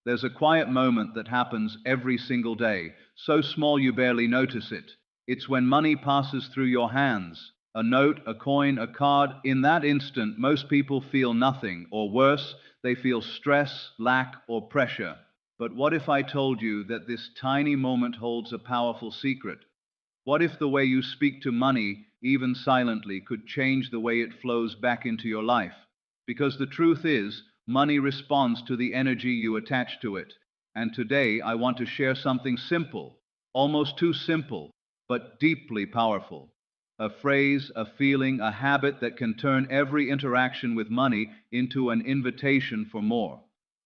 There's a quiet moment that happens every single day, so small you barely notice it. It's when money passes through your hands. A note, a coin, a card. In that instant, most people feel nothing, or worse, they feel stress, lack, or pressure. But what if I told you that this tiny moment holds a powerful secret? What if the way you speak to money, even silently, could change the way it flows back into your life? Because the truth is, money responds to the energy you attach to it. And today I want to share something simple, almost too simple, but deeply powerful. A phrase, a feeling, a habit that can turn every interaction with money into an invitation for more.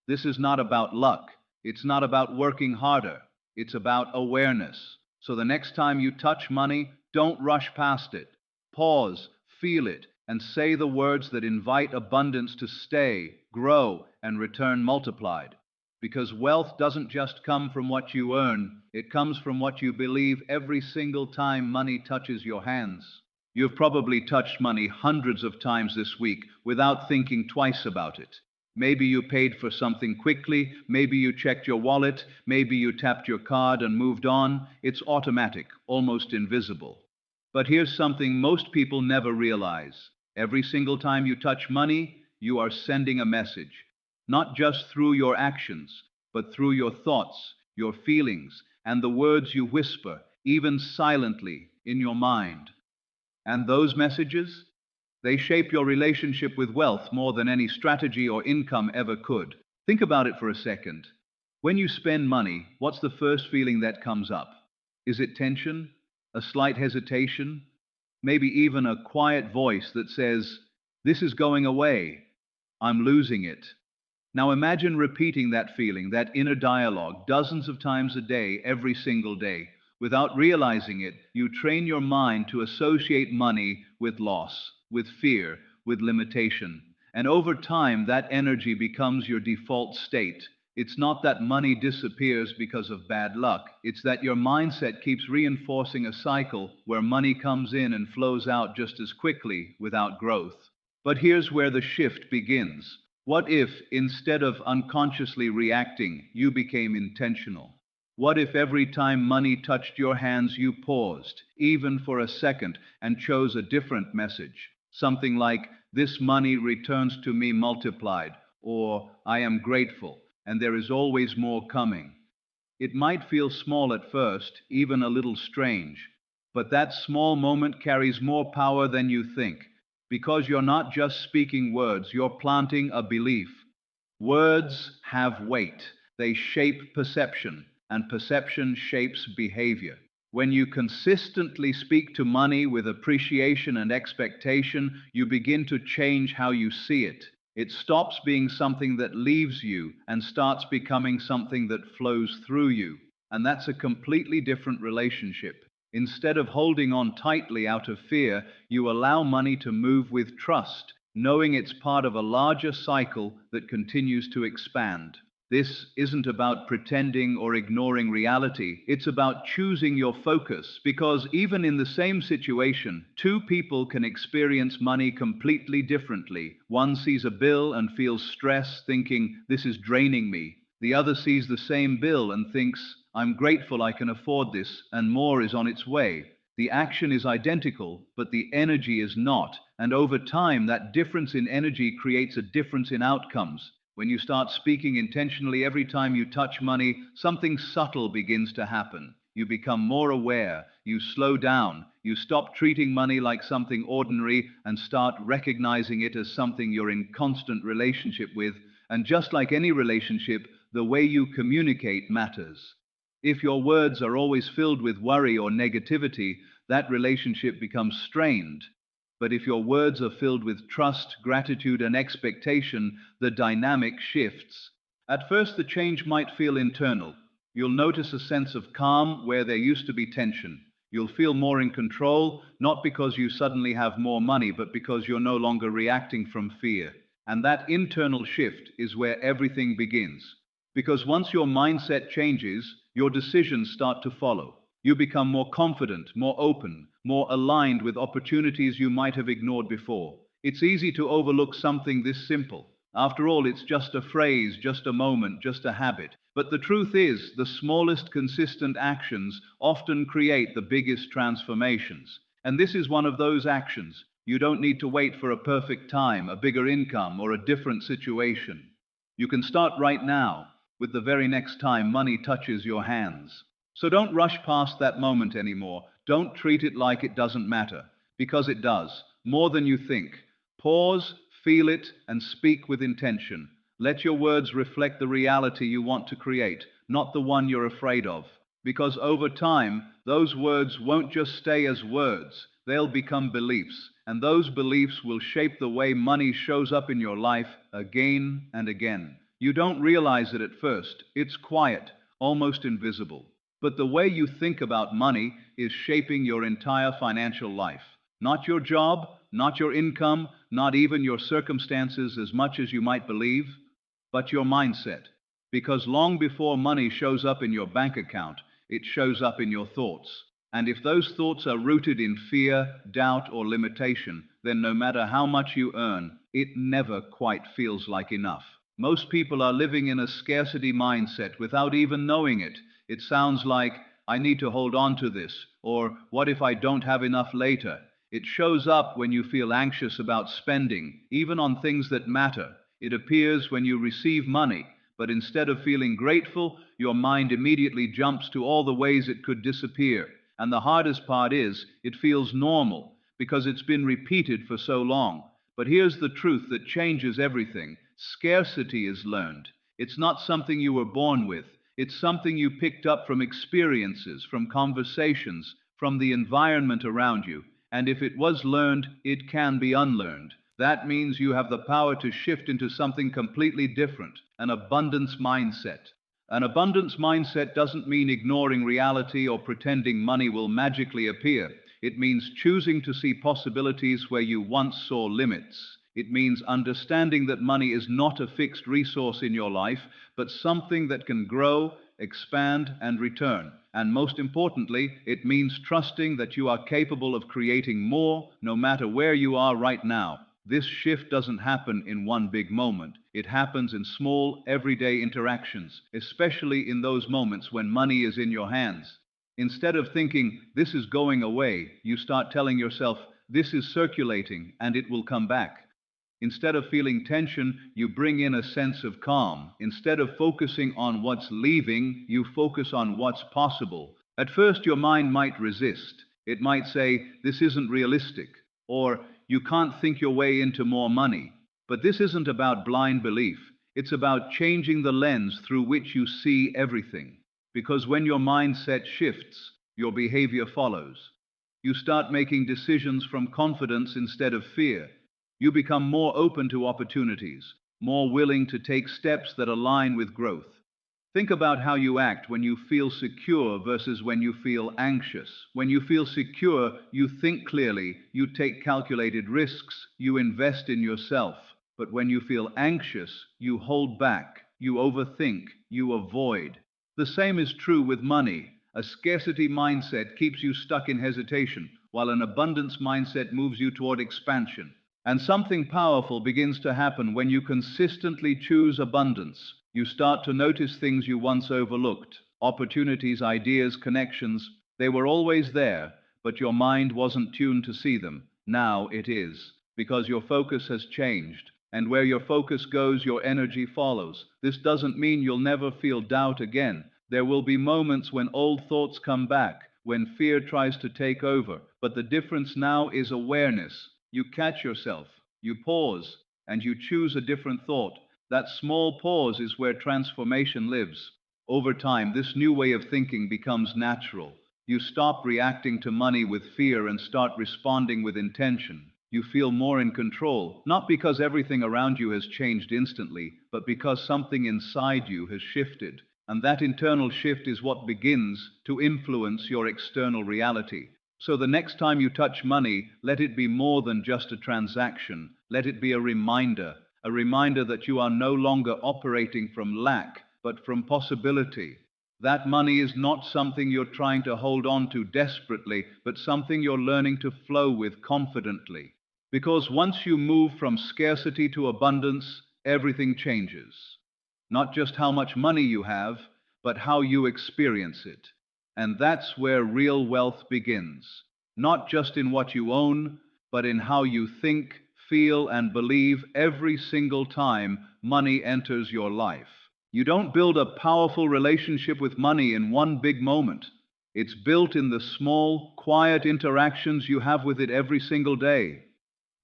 This is not about luck. It's not about working harder. It's about awareness. So the next time you touch money, don't rush past it. Pause, feel it, and say the words that invite abundance to stay, grow, and return multiplied. Because wealth doesn't just come from what you earn, it comes from what you believe every single time money touches your hands. You've probably touched money hundreds of times this week without thinking twice about it. Maybe you paid for something quickly, maybe you checked your wallet, maybe you tapped your card and moved on. It's automatic, almost invisible. But here's something most people never realize. Every single time you touch money, you are sending a message. Not just through your actions, but through your thoughts, your feelings, and the words you whisper, even silently, in your mind. And those messages? They shape your relationship with wealth more than any strategy or income ever could. Think about it for a second. When you spend money, what's the first feeling that comes up? Is it tension? A slight hesitation? Maybe even a quiet voice that says, "This is going away. I'm losing it." Now imagine repeating that feeling, that inner dialogue, dozens of times a day, every single day. Without realizing it, you train your mind to associate money with loss, with fear, with limitation. And over time, that energy becomes your default state. It's not that money disappears because of bad luck. It's that your mindset keeps reinforcing a cycle where money comes in and flows out just as quickly without growth. But here's where the shift begins. What if, instead of unconsciously reacting, you became intentional? What if every time money touched your hands, you paused, even for a second, and chose a different message? Something like, "This money returns to me multiplied," or "I am grateful, and there is always more coming." It might feel small at first, even a little strange, but that small moment carries more power than you think, because you're not just speaking words, you're planting a belief. Words have weight. They shape perception, and perception shapes behavior. When you consistently speak to money with appreciation and expectation, you begin to change how you see it. It stops being something that leaves you and starts becoming something that flows through you. And that's a completely different relationship. Instead of holding on tightly out of fear, you allow money to move with trust, knowing it's part of a larger cycle that continues to expand. This isn't about pretending or ignoring reality. It's about choosing your focus, because even in the same situation, two people can experience money completely differently. One sees a bill and feels stress, thinking, "This is draining me." The other sees the same bill and thinks, "I'm grateful I can afford this, and more is on its way." The action is identical, but the energy is not. And over time, that difference in energy creates a difference in outcomes. When you start speaking intentionally every time you touch money, something subtle begins to happen. You become more aware, you slow down, you stop treating money like something ordinary and start recognizing it as something you're in constant relationship with. And just like any relationship, the way you communicate matters. If your words are always filled with worry or negativity, that relationship becomes strained. But if your words are filled with trust, gratitude, and expectation, the dynamic shifts. At first, the change might feel internal. You'll notice a sense of calm where there used to be tension. You'll feel more in control, not because you suddenly have more money, but because you're no longer reacting from fear. And that internal shift is where everything begins. Because once your mindset changes, your decisions start to follow. You become more confident, more open, more aligned with opportunities you might have ignored before. It's easy to overlook something this simple. After all, it's just a phrase, just a moment, just a habit. But the truth is, the smallest consistent actions often create the biggest transformations. And this is one of those actions. You don't need to wait for a perfect time, a bigger income, or a different situation. You can start right now, with the very next time money touches your hands. So don't rush past that moment anymore. Don't treat it like it doesn't matter, because it does, more than you think. Pause, feel it, and speak with intention. Let your words reflect the reality you want to create, not the one you're afraid of. Because over time, those words won't just stay as words, they'll become beliefs. And those beliefs will shape the way money shows up in your life again and again. You don't realize it at first. It's quiet, almost invisible. But the way you think about money is shaping your entire financial life. Not your job, not your income, not even your circumstances as much as you might believe, but your mindset. Because long before money shows up in your bank account, it shows up in your thoughts. And if those thoughts are rooted in fear, doubt, or limitation, then no matter how much you earn, it never quite feels like enough. Most people are living in a scarcity mindset without even knowing it. It sounds like, I need to hold on to this, or what if I don't have enough later? It shows up when you feel anxious about spending, even on things that matter. It appears when you receive money, but instead of feeling grateful, your mind immediately jumps to all the ways it could disappear. And the hardest part is, it feels normal, because it's been repeated for so long. But here's the truth that changes everything. Scarcity is learned. It's not something you were born with. It's something you picked up from experiences, from conversations, from the environment around you. And if it was learned, it can be unlearned. That means you have the power to shift into something completely different, an abundance mindset. An abundance mindset doesn't mean ignoring reality or pretending money will magically appear. It means choosing to see possibilities where you once saw limits. It means understanding that money is not a fixed resource in your life, but something that can grow, expand, and return. And most importantly, it means trusting that you are capable of creating more, no matter where you are right now. This shift doesn't happen in one big moment. It happens in small, everyday interactions, especially in those moments when money is in your hands. Instead of thinking, this is going away, you start telling yourself, this is circulating and it will come back. Instead of feeling tension, you bring in a sense of calm. Instead of focusing on what's leaving, you focus on what's possible. At first, your mind might resist. It might say, this isn't realistic, or you can't think your way into more money. But this isn't about blind belief. It's about changing the lens through which you see everything. Because when your mindset shifts, your behavior follows. You start making decisions from confidence instead of fear. You become more open to opportunities, more willing to take steps that align with growth. Think about how you act when you feel secure versus when you feel anxious. When you feel secure, you think clearly, you take calculated risks, you invest in yourself. But when you feel anxious, you hold back, you overthink, you avoid. The same is true with money. A scarcity mindset keeps you stuck in hesitation, while an abundance mindset moves you toward expansion. And something powerful begins to happen when you consistently choose abundance. You start to notice things you once overlooked. Opportunities, ideas, connections. They were always there, but your mind wasn't tuned to see them. Now it is, because your focus has changed. And where your focus goes, your energy follows. This doesn't mean you'll never feel doubt again. There will be moments when old thoughts come back, when fear tries to take over. But the difference now is awareness. You catch yourself, you pause, and you choose a different thought. That small pause is where transformation lives. Over time, this new way of thinking becomes natural. You stop reacting to money with fear and start responding with intention. You feel more in control, not because everything around you has changed instantly, but because something inside you has shifted. And that internal shift is what begins to influence your external reality. So the next time you touch money, let it be more than just a transaction. Let it be a reminder that you are no longer operating from lack, but from possibility. That money is not something you're trying to hold on to desperately, but something you're learning to flow with confidently. Because once you move from scarcity to abundance, everything changes. Not just how much money you have, but how you experience it. And that's where real wealth begins. Not just in what you own, but in how you think, feel, and believe every single time money enters your life. You don't build a powerful relationship with money in one big moment. It's built in the small, quiet interactions you have with it every single day.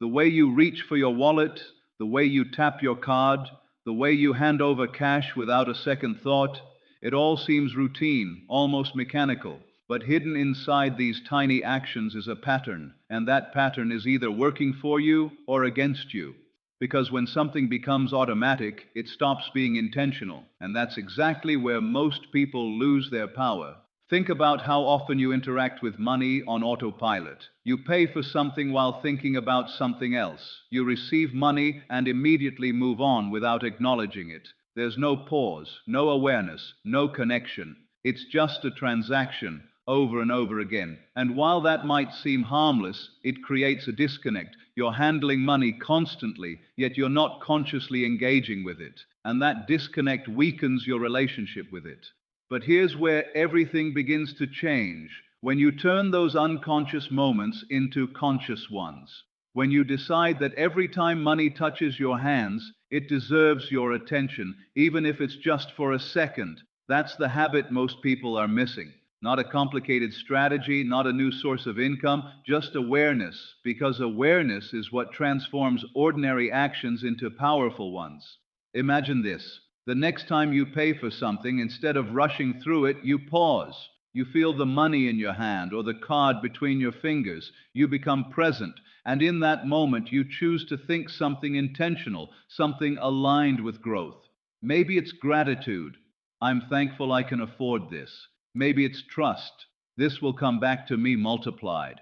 The way you reach for your wallet, the way you tap your card, the way you hand over cash without a second thought, it all seems routine, almost mechanical. But hidden inside these tiny actions is a pattern, and that pattern is either working for you or against you. Because when something becomes automatic, it stops being intentional, and that's exactly where most people lose their power. Think about how often you interact with money on autopilot. You pay for something while thinking about something else. You receive money and immediately move on without acknowledging it. There's no pause, no awareness, no connection. It's just a transaction over and over again. And while that might seem harmless, it creates a disconnect. You're handling money constantly, yet you're not consciously engaging with it. And that disconnect weakens your relationship with it. But here's where everything begins to change, when you turn those unconscious moments into conscious ones. When you decide that every time money touches your hands, it deserves your attention, even if it's just for a second. That's the habit most people are missing. Not a complicated strategy, not a new source of income, just awareness, because awareness is what transforms ordinary actions into powerful ones. Imagine this. The next time you pay for something, instead of rushing through it, you pause. You feel the money in your hand or the card between your fingers. You become present, and in that moment you choose to think something intentional, something aligned with growth. Maybe it's gratitude. I'm thankful I can afford this. Maybe it's trust. This will come back to me multiplied.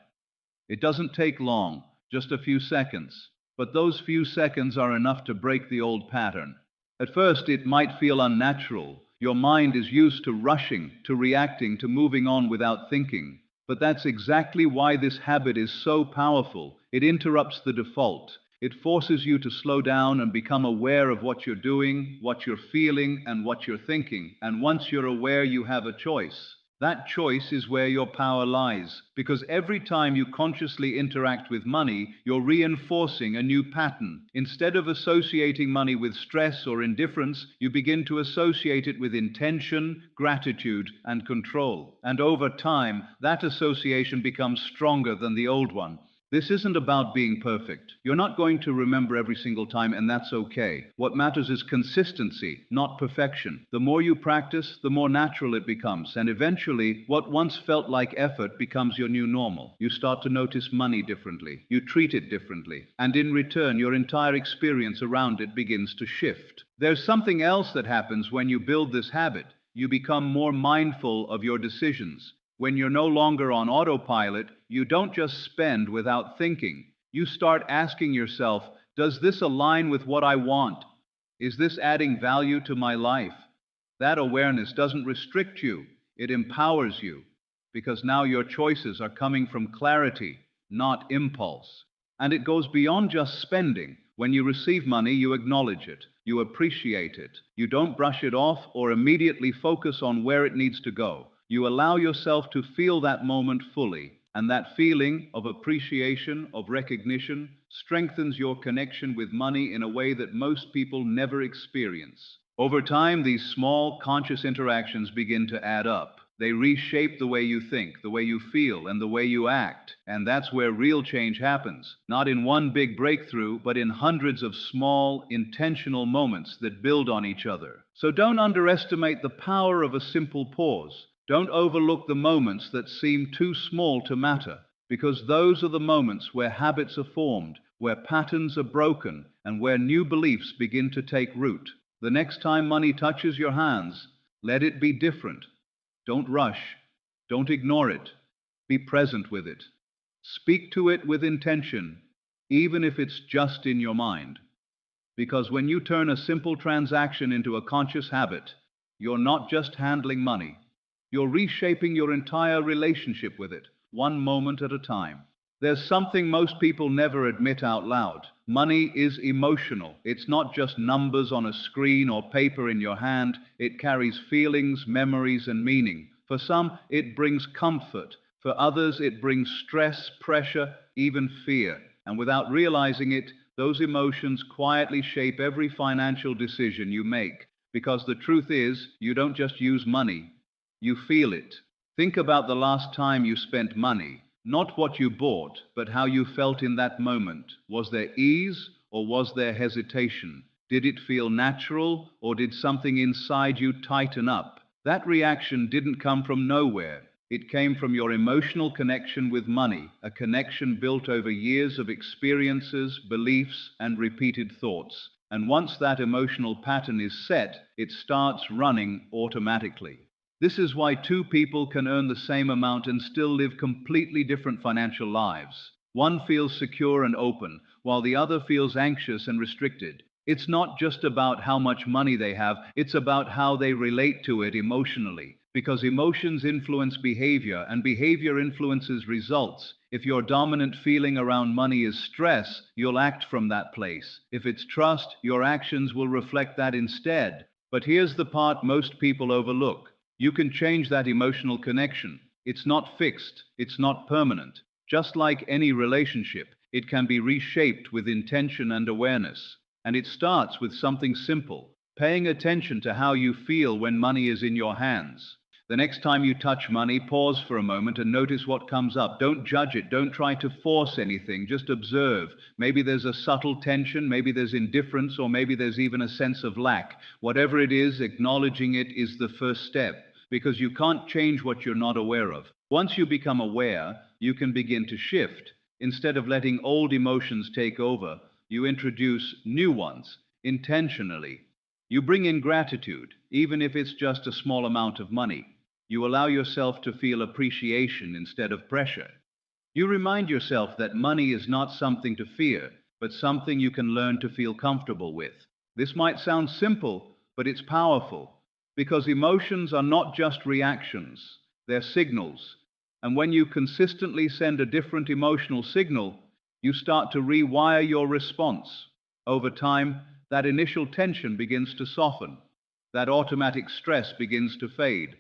It doesn't take long, just a few seconds. But those few seconds are enough to break the old pattern. At first, it might feel unnatural. Your mind is used to rushing, to reacting, to moving on without thinking. But that's exactly why this habit is so powerful. It interrupts the default. It forces you to slow down and become aware of what you're doing, what you're feeling, and what you're thinking. And once you're aware, you have a choice. That choice is where your power lies, because every time you consciously interact with money, you're reinforcing a new pattern. Instead of associating money with stress or indifference, you begin to associate it with intention, gratitude, and control. And over time, that association becomes stronger than the old one. This isn't about being perfect. You're not going to remember every single time, and that's okay. What matters is consistency, not perfection. The more you practice, the more natural it becomes, and eventually, what once felt like effort becomes your new normal. You start to notice money differently. You treat it differently, and in return, your entire experience around it begins to shift. There's something else that happens when you build this habit. You become more mindful of your decisions. When you're no longer on autopilot, you don't just spend without thinking. You start asking yourself, does this align with what I want? Is this adding value to my life? That awareness doesn't restrict you, it empowers you, because now your choices are coming from clarity, not impulse. And it goes beyond just spending. When you receive money, you acknowledge it, you appreciate it. You don't brush it off or immediately focus on where it needs to go. You allow yourself to feel that moment fully, and that feeling of appreciation, of recognition, strengthens your connection with money in a way that most people never experience. Over time, these small, conscious interactions begin to add up. They reshape the way you think, the way you feel, and the way you act. And that's where real change happens. Not in one big breakthrough, but in hundreds of small, intentional moments that build on each other. So don't underestimate the power of a simple pause. Don't overlook the moments that seem too small to matter, because those are the moments where habits are formed, where patterns are broken, and where new beliefs begin to take root. The next time money touches your hands, let it be different. Don't rush. Don't ignore it. Be present with it. Speak to it with intention, even if it's just in your mind. Because when you turn a simple transaction into a conscious habit, you're not just handling money. You're reshaping your entire relationship with it, one moment at a time. There's something most people never admit out loud. Money is emotional. It's not just numbers on a screen or paper in your hand. It carries feelings, memories, and meaning. For some, it brings comfort. For others, it brings stress, pressure, even fear. And without realizing it, those emotions quietly shape every financial decision you make. Because the truth is, you don't just use money, you feel it. Think about the last time you spent money. Not what you bought, but how you felt in that moment. Was there ease or was there hesitation? Did it feel natural or did something inside you tighten up? That reaction didn't come from nowhere. It came from your emotional connection with money, a connection built over years of experiences, beliefs, and repeated thoughts. And once that emotional pattern is set, it starts running automatically. This is why two people can earn the same amount and still live completely different financial lives. One feels secure and open, while the other feels anxious and restricted. It's not just about how much money they have, it's about how they relate to it emotionally. Because emotions influence behavior, and behavior influences results. If your dominant feeling around money is stress, you'll act from that place. If it's trust, your actions will reflect that instead. But here's the part most people overlook. You can change that emotional connection. It's not fixed, it's not permanent. Just like any relationship, it can be reshaped with intention and awareness. And it starts with something simple, paying attention to how you feel when money is in your hands. The next time you touch money, pause for a moment and notice what comes up. Don't judge it, don't try to force anything, just observe. Maybe there's a subtle tension, maybe there's indifference, or maybe there's even a sense of lack. Whatever it is, acknowledging it is the first step, because you can't change what you're not aware of. Once you become aware, you can begin to shift. Instead of letting old emotions take over, you introduce new ones, intentionally. You bring in gratitude, even if it's just a small amount of money. You allow yourself to feel appreciation instead of pressure. You remind yourself that money is not something to fear, but something you can learn to feel comfortable with. This might sound simple, but it's powerful, because emotions are not just reactions, they're signals. And when you consistently send a different emotional signal, you start to rewire your response. Over time, that initial tension begins to soften. That automatic stress begins to fade.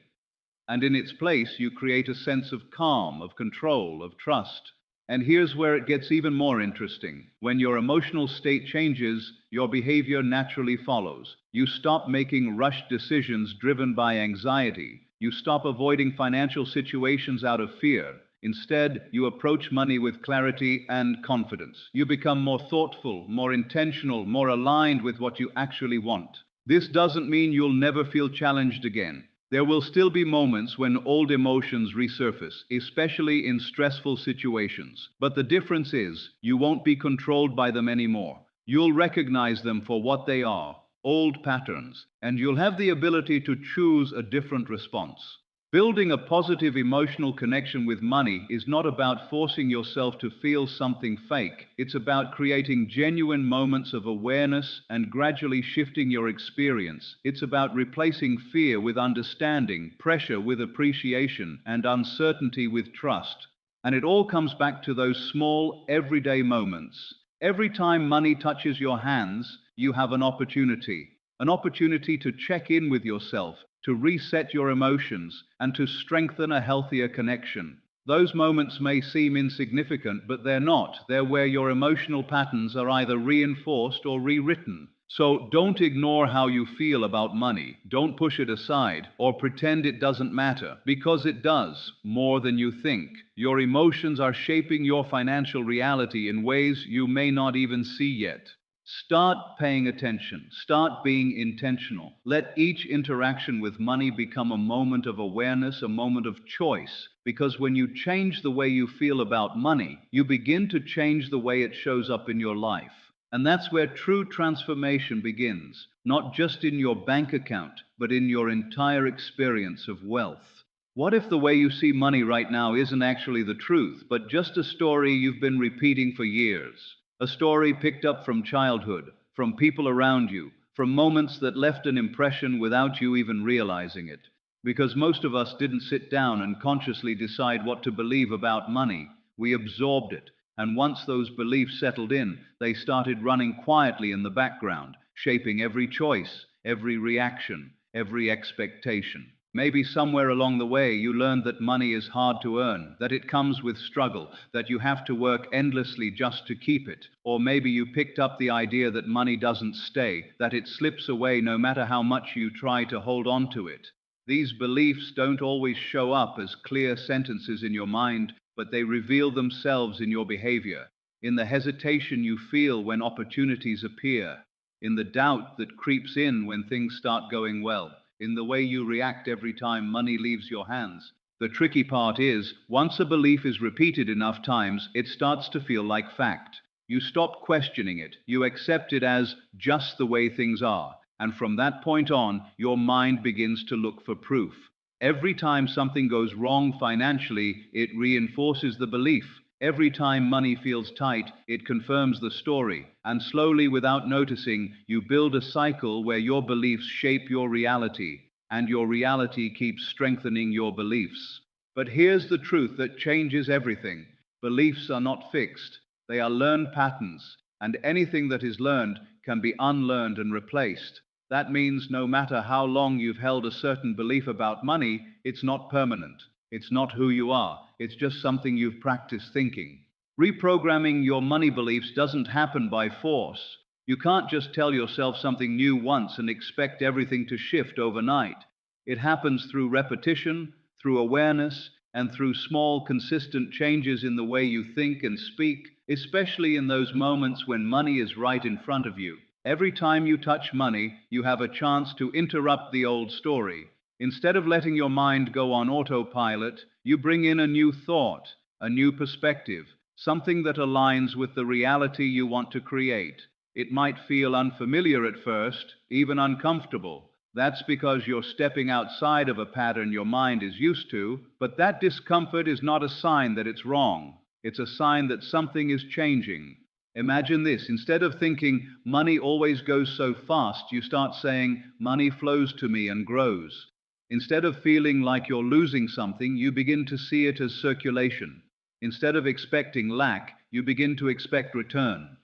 And in its place, you create a sense of calm, of control, of trust. And here's where it gets even more interesting. When your emotional state changes, your behavior naturally follows. You stop making rushed decisions driven by anxiety. You stop avoiding financial situations out of fear. Instead, you approach money with clarity and confidence. You become more thoughtful, more intentional, more aligned with what you actually want. This doesn't mean you'll never feel challenged again. There will still be moments when old emotions resurface, especially in stressful situations. But the difference is, you won't be controlled by them anymore. You'll recognize them for what they are, old patterns, and you'll have the ability to choose a different response. Building a positive emotional connection with money is not about forcing yourself to feel something fake. It's about creating genuine moments of awareness and gradually shifting your experience. It's about replacing fear with understanding, pressure with appreciation, and uncertainty with trust. And it all comes back to those small, everyday moments. Every time money touches your hands, you have an opportunity. An opportunity to check in with yourself, to reset your emotions, and to strengthen a healthier connection. Those moments may seem insignificant, but they're not. They're where your emotional patterns are either reinforced or rewritten. So don't ignore how you feel about money. Don't push it aside or pretend it doesn't matter, because it does, more than you think. Your emotions are shaping your financial reality in ways you may not even see yet. Start paying attention. Start being intentional. Let each interaction with money become a moment of awareness, a moment of choice. Because when you change the way you feel about money, you begin to change the way it shows up in your life. And that's where true transformation begins, not just in your bank account, but in your entire experience of wealth. What if the way you see money right now isn't actually the truth, but just a story you've been repeating for years? A story picked up from childhood, from people around you, from moments that left an impression without you even realizing it. Because most of us didn't sit down and consciously decide what to believe about money. We absorbed it. And once those beliefs settled in, they started running quietly in the background, shaping every choice, every reaction, every expectation. Maybe somewhere along the way you learned that money is hard to earn, that it comes with struggle, that you have to work endlessly just to keep it. Or maybe you picked up the idea that money doesn't stay, that it slips away no matter how much you try to hold on to it. These beliefs don't always show up as clear sentences in your mind, but they reveal themselves in your behavior, in the hesitation you feel when opportunities appear, in the doubt that creeps in when things start going well, in the way you react every time money leaves your hands. The tricky part is, once a belief is repeated enough times, it starts to feel like fact. You stop questioning it, you accept it as just the way things are, and from that point on, your mind begins to look for proof. Every time something goes wrong financially, it reinforces the belief. Every time money feels tight, it confirms the story. And slowly, without noticing, you build a cycle where your beliefs shape your reality, and your reality keeps strengthening your beliefs. But here's the truth that changes everything. Beliefs are not fixed. They are learned patterns, and anything that is learned can be unlearned and replaced. That means no matter how long you've held a certain belief about money, it's not permanent. It's not who you are. It's just something you've practiced thinking. Reprogramming your money beliefs doesn't happen by force. You can't just tell yourself something new once and expect everything to shift overnight. It happens through repetition, through awareness, and through small, consistent changes in the way you think and speak, especially in those moments when money is right in front of you. Every time you touch money, you have a chance to interrupt the old story. Instead of letting your mind go on autopilot, you bring in a new thought, a new perspective, something that aligns with the reality you want to create. It might feel unfamiliar at first, even uncomfortable. That's because you're stepping outside of a pattern your mind is used to, but that discomfort is not a sign that it's wrong. It's a sign that something is changing. Imagine this: instead of thinking, money always goes so fast, you start saying, money flows to me and grows. Instead of feeling like you're losing something, you begin to see it as circulation. Instead of expecting lack, you begin to expect return.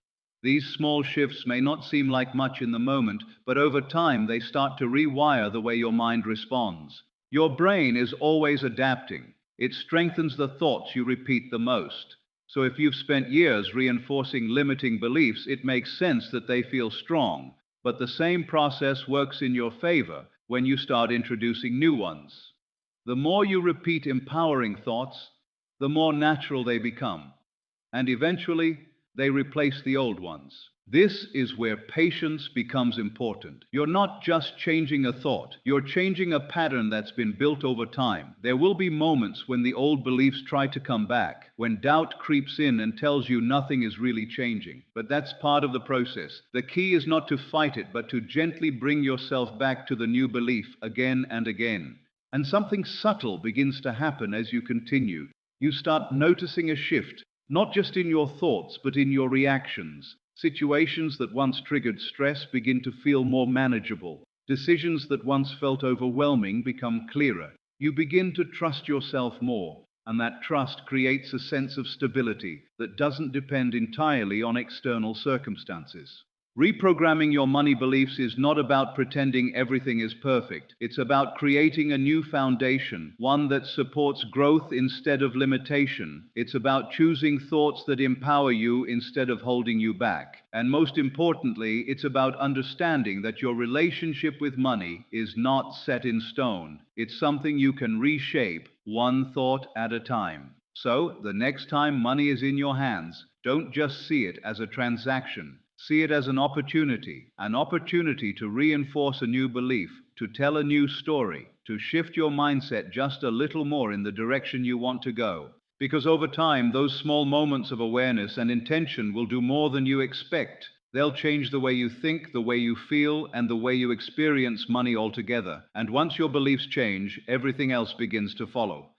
These small shifts may not seem like much in the moment, but over time they start to rewire the way your mind responds. Your brain is always adapting. It strengthens the thoughts you repeat the most. So if you've spent years reinforcing limiting beliefs, it makes sense that they feel strong. But the same process works in your favor when you start introducing new ones. The more you repeat empowering thoughts, the more natural they become. And eventually, they replace the old ones. This is where patience becomes important. You're not just changing a thought, you're changing a pattern that's been built over time. There will be moments when the old beliefs try to come back, when doubt creeps in and tells you nothing is really changing. But that's part of the process. The key is not to fight it, but to gently bring yourself back to the new belief again and again. And something subtle begins to happen as you continue. You start noticing a shift, not just in your thoughts, but in your reactions. Situations that once triggered stress begin to feel more manageable. Decisions that once felt overwhelming become clearer. You begin to trust yourself more, and that trust creates a sense of stability that doesn't depend entirely on external circumstances. Reprogramming your money beliefs is not about pretending everything is perfect. It's about creating a new foundation, one that supports growth instead of limitation. It's about choosing thoughts that empower you instead of holding you back. And most importantly, it's about understanding that your relationship with money is not set in stone. It's something you can reshape, one thought at a time. So, the next time money is in your hands, don't just see it as a transaction. See it as an opportunity to reinforce a new belief, to tell a new story, to shift your mindset just a little more in the direction you want to go. Because over time, those small moments of awareness and intention will do more than you expect. They'll change the way you think, the way you feel, and the way you experience money altogether. And once your beliefs change, everything else begins to follow.